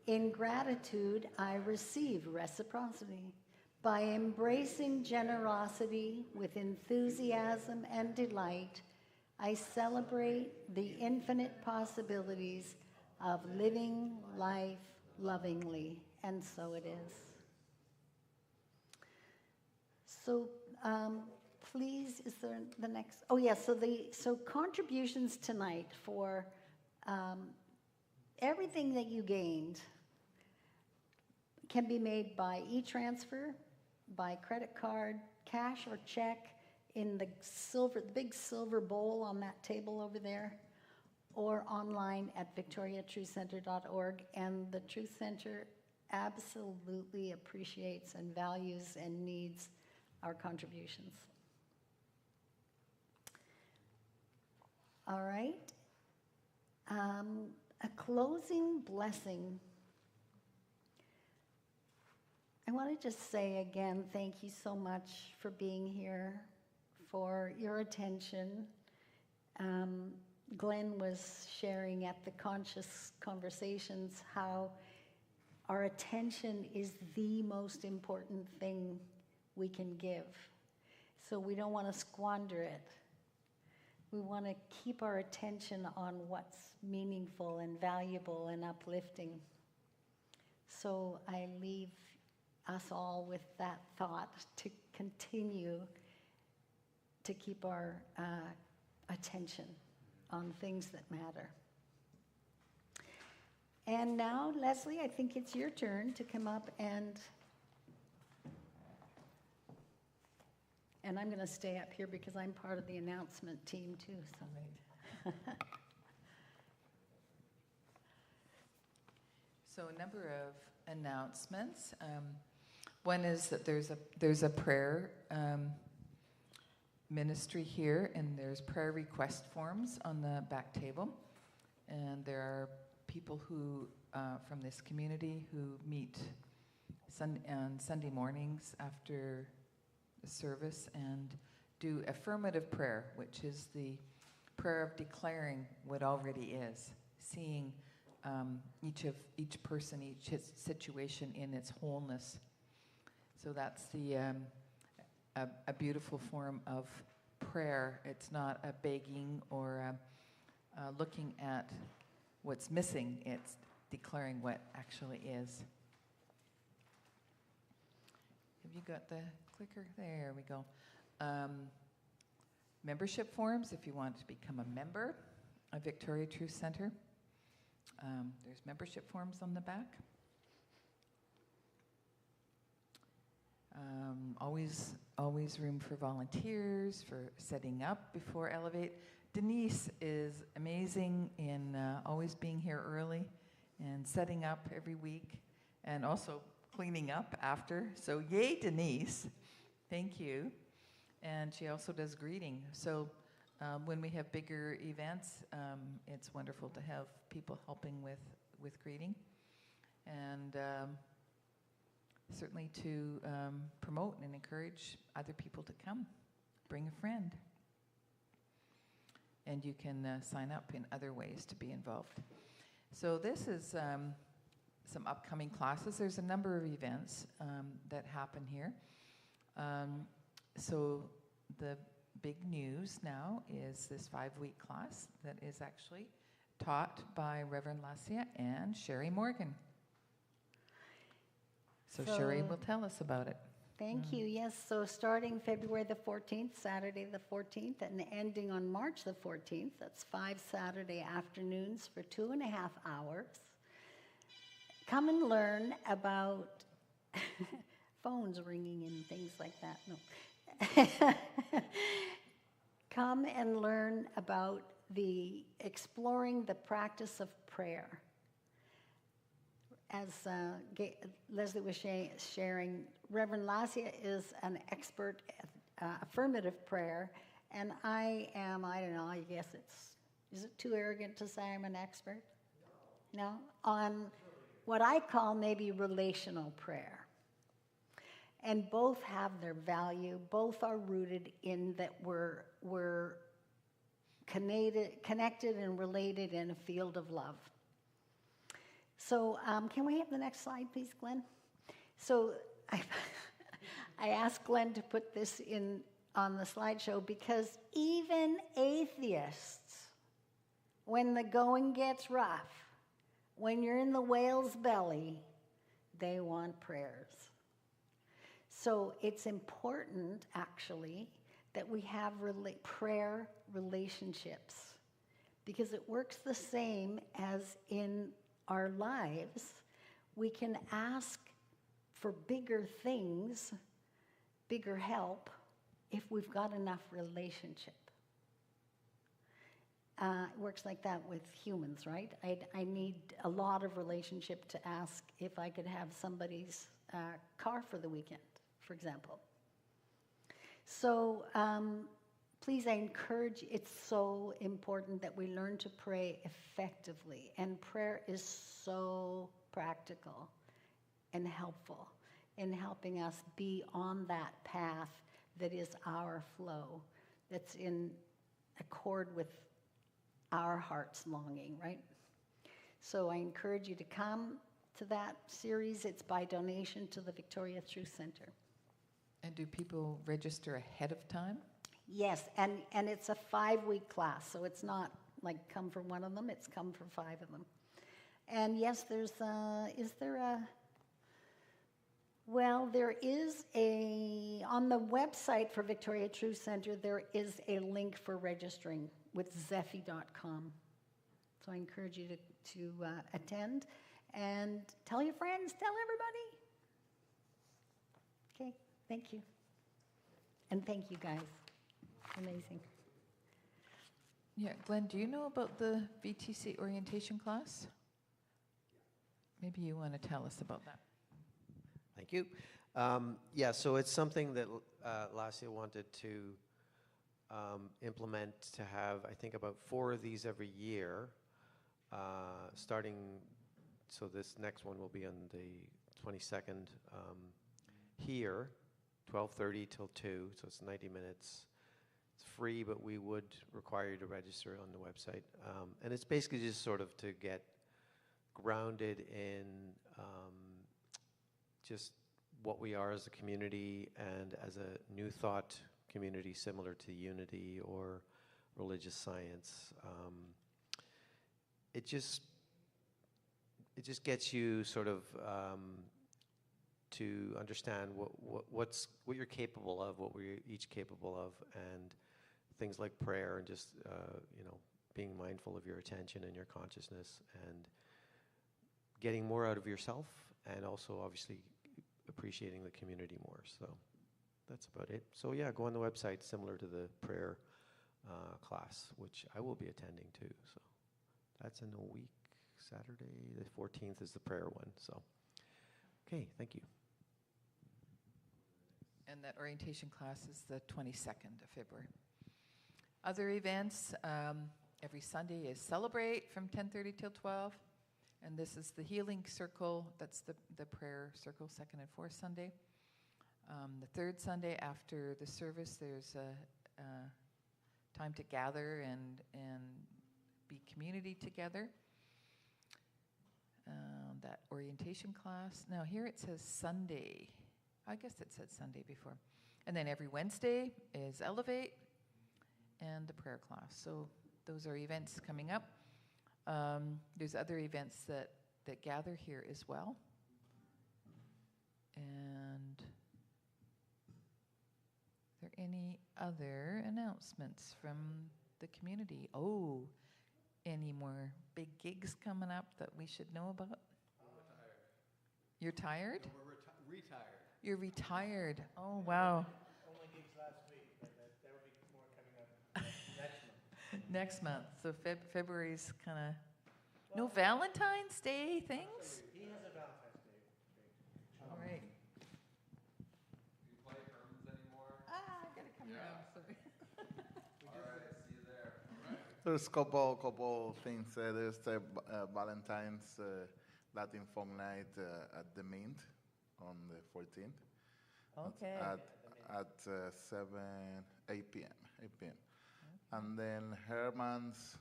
In gratitude, I receive reciprocity. By embracing generosity with enthusiasm and delight, I celebrate the infinite possibilities of living life lovingly. And so it is. So please, is there the next? Oh, yeah, so contributions tonight for everything that you gained can be made by e-transfer, by credit card, cash or check in the big silver bowl on that table over there, or online at victoriatruthcentre.org. And the Truth Center absolutely appreciates and values and needs our contributions. All right. A closing blessing. I want to just say again, thank you so much for being here, for your attention. Glenn was sharing at the Conscious Conversations how our attention is the most important thing we can give. So we don't want to squander it. We want to keep our attention on what's meaningful and valuable and uplifting. So I leave us all with that thought to continue to keep our attention on things that matter. And now, Leslie, I think it's your turn to come up and I'm going to stay up here because I'm part of the announcement team too. So. So a number of announcements. One is that there's a prayer ministry here, and there's prayer request forms on the back table, and there are people who from this community who meet on Sunday mornings after the service and do affirmative prayer, which is the prayer of declaring what already is, seeing each person, each situation in its wholeness. So that's a beautiful form of prayer. It's not a begging or looking at what's missing. It's declaring what actually is. Have you got the clicker? There we go. Membership forms, if you want to become a member of Victoria Truth Centre. There's membership forms on the back. Always room for volunteers, for setting up before Elevate. Denise is amazing in always being here early and setting up every week and also cleaning up after. So yay, Denise. Thank you. And she also does greeting. So when we have bigger events, it's wonderful to have people helping with greeting. And certainly to promote and encourage other people to come. Bring a friend. And you can sign up in other ways to be involved. So this is some upcoming classes. There's a number of events that happen here. So the big news now is this 5-week class that is actually taught by Rev.Lesia and Sherry Morgan. So Sherry will tell us about it. Thank you. Yes, so starting February the 14th, Saturday the 14th, and ending on March the 14th, that's 5 Saturday afternoons for 2.5 hours. Come and learn about phones ringing and things like that. No. Come and learn about exploring the practice of prayer. As Leslie was sharing, Reverend Lesia is an expert at affirmative prayer, and I don't know, I guess is it too arrogant to say I'm an expert? No? On what I call maybe relational prayer. And both have their value, both are rooted in that we're connected and related in a field of love. So can we have the next slide, please, Glenn? So I asked Glenn to put this in on the slideshow because even atheists, when the going gets rough, when you're in the whale's belly, they want prayers. So it's important, actually, that we have prayer relationships because it works the same as in our lives. We can ask for bigger things, bigger help, if we've got enough relationship. It works like that with humans, right? I need a lot of relationship to ask if I could have somebody's car for the weekend, for example. So please, I encourage, it's so important that we learn to pray effectively. And prayer is so practical and helpful in helping us be on that path that is our flow, that's in accord with our heart's longing, right? So I encourage you to come to that series. It's by donation to the Victoria Truth Centre. And do people register ahead of time? Yes, and it's a 5-week class, so it's not like come for one of them, it's come for 5 of them. And yes, there is on the website for Victoria Truth Centre, there is a link for registering with Zephy.com. So I encourage you to attend and tell your friends, tell everybody. Okay, thank you. And thank you, guys. Amazing. Yeah, Glenn, do you know about the VTC orientation class? Maybe you want to tell us about that. Thank you. Yeah, so it's something that Lesia wanted to implement, to have, I think, about 4 of these every year, starting, so this next one will be on the 22nd here, 12:30 till 2, so it's 90 minutes. It's free, but we would require you to register on the website. And it's basically just sort of to get grounded in just what we are as a community and as a new thought community similar to Unity or religious science. It just gets you sort of to understand what you're capable of, what we're each capable of, and things like prayer and just being mindful of your attention and your consciousness and getting more out of yourself, and also obviously appreciating the community more. So that's about it. So yeah, go on the website, similar to the prayer class, which I will be attending too. So that's in a week. Saturday the 14th is the prayer one. So okay, thank you. And that orientation class is the 22nd of February. Other events, every Sunday is Celebrate from 10:30 till 12. And this is the Healing Circle. That's the prayer circle, second and fourth Sunday. The third Sunday after the service, there's a time to gather and be community together. That orientation class. Now here it says Sunday. I guess it said Sunday before. And then every Wednesday is Elevate and the prayer class. So those are events coming up. There's other events that gather here as well. And are there any other announcements from the community? Oh, any more big gigs coming up that we should know about? You're tired? No, we're retired. You're retired. Oh, wow. Only gigs last week, but there will be more coming up next month. Next month. So February's kind of... No Valentine's Day things? He has a Valentine's Day. All right. Do you play Herman's anymore? I gotta come around. Sorry. All right, see you there. There's a couple things. There's Valentine's Latin Folk Night at the Mint on the 14th. Okay. At 8 p.m. Okay. And then Herman's,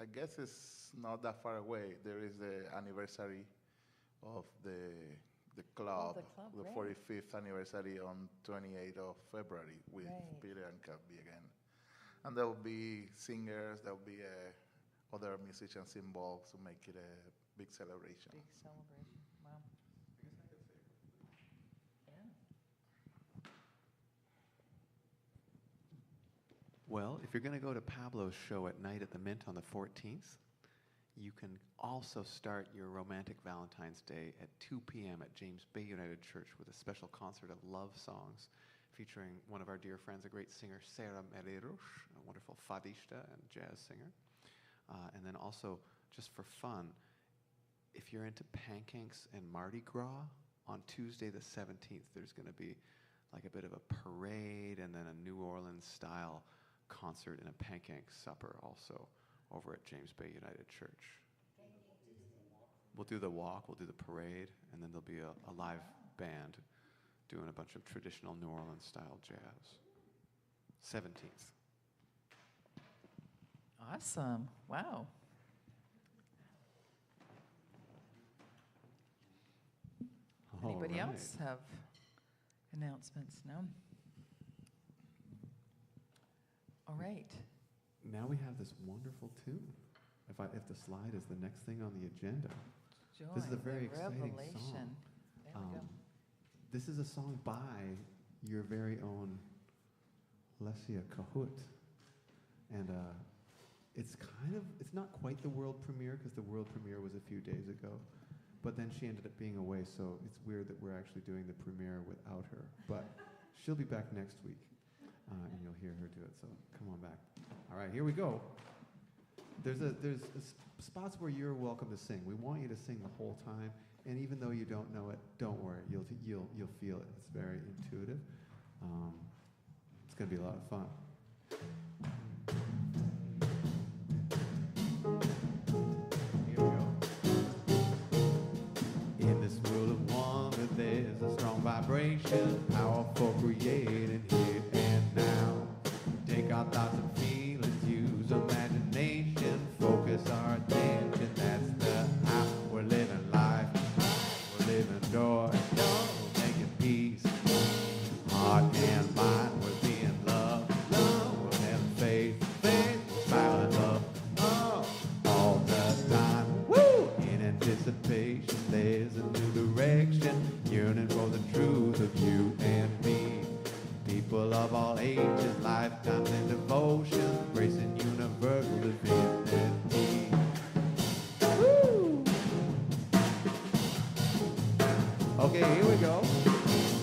I guess it's not that far away. There is the anniversary of the club, the club, the right. 45th anniversary on 28th of February with Right. Peter and Kelby again. And there will be singers, there will be other musicians involved to make it a big celebration. Big celebration. Wow. Yeah. Well, if you're going to go to Pablo's show at night at the Mint on the 14th, you can also start your romantic Valentine's Day at 2 p.m. at James Bay United Church with a special concert of love songs featuring one of our dear friends, a great singer, Sarah Mereiros, a wonderful fadista and jazz singer. And then also, just for fun, if you're into pancakes and Mardi Gras, on Tuesday the 17th, there's going to be like a bit of a parade and then a New Orleans-style concert and a pancake supper also over at James Bay United Church. We'll do the walk, we'll do the parade, and then there'll be a live band doing a bunch of traditional New Orleans-style jazz. 17th. Awesome. Wow. Anybody All right. else have announcements? No? All right. Now we have this wonderful tune. If the slide is the next thing on the agenda. Join This is a very the exciting revelation. song. There we go. This is a song by your very own Lesia Kahut. And it's not quite the world premiere because the world premiere was a few days ago. But then she ended up being away, so it's weird that we're actually doing the premiere without her. But she'll be back next week, and you'll hear her do it, so come on back. All right, here we go. There's spots where you're welcome to sing. We want you to sing the whole time, and even though you don't know it, don't worry. You'll feel it. It's very intuitive. It's going to be a lot of fun. Here we go. In this world of wonder, inspiration, powerful creating here and now. Take our thoughts and feelings, use imagination, focus our attention. That's the how we're living life. We're living joy, we're making peace. Heart and mind, we're being love, we're having faith, we're smiling up, all the time. Woo! In anticipation, there's a new direction, yearning for the truth of you and me. People of all ages, lifetimes and devotion, embracing universal divinity. Woo! Okay, here we go.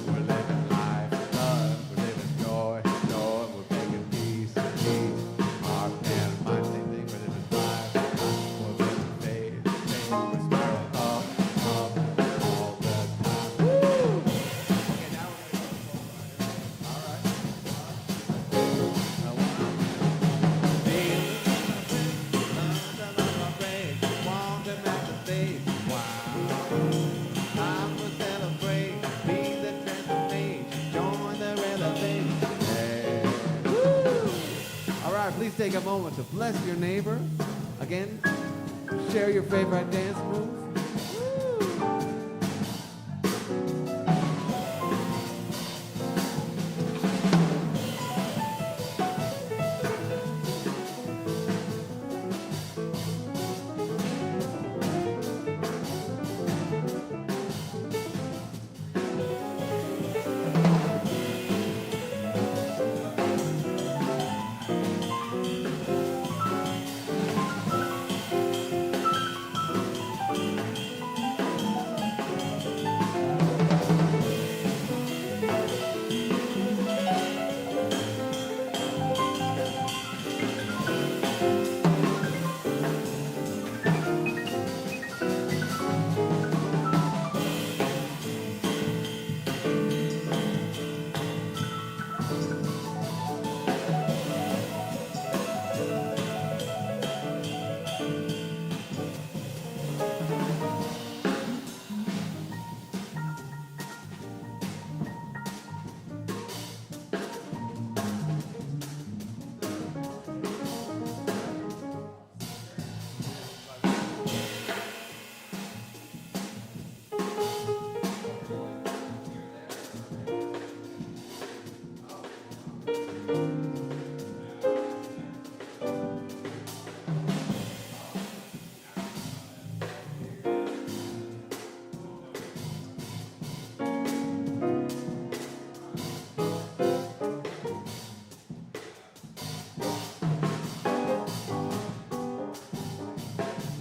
We're living life, love, we're living joy, joy, we're making peace, peace. Heart and mind, same thing, we're living life, we're living faith, faith, we're spiraling up, all the time. Woo! Okay, now we're gonna go. All right. Want to make the face, wow. Time to celebrate, be the transformation, join the revelation. Hey. Woo! All right, please take a moment to bless your neighbor. Again, share your favorite dance move.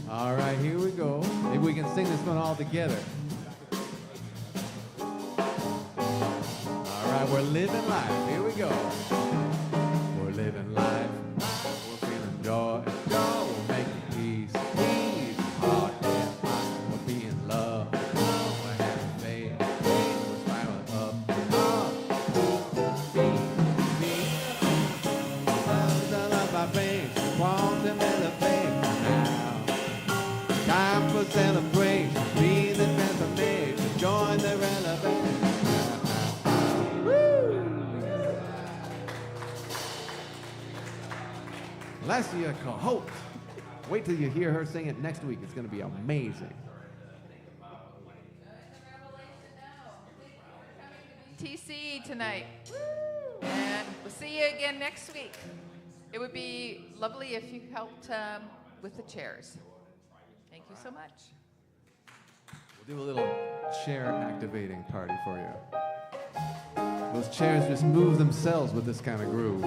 All right, here we go. Maybe we can sing this one all together. All right, we're living life. Here we go. We're living life. We're feeling joy. Joy. We're making peace. Peace. Heart and mind. We're being love. Love. We're having faith. Faith. We're smiling up. Peace. Peace. Love, the love, my faith. Want to elevate now. Time for celebration, be the transformation, join the revelation. Woo! Lesia Cahote. Wait till you hear her sing it next week. It's going to be amazing. TC tonight. And we'll see you again next week. It would be lovely if you helped with the chairs. Thank you so much. We'll do a little chair activating party for you. Those chairs just move themselves with this kind of groove.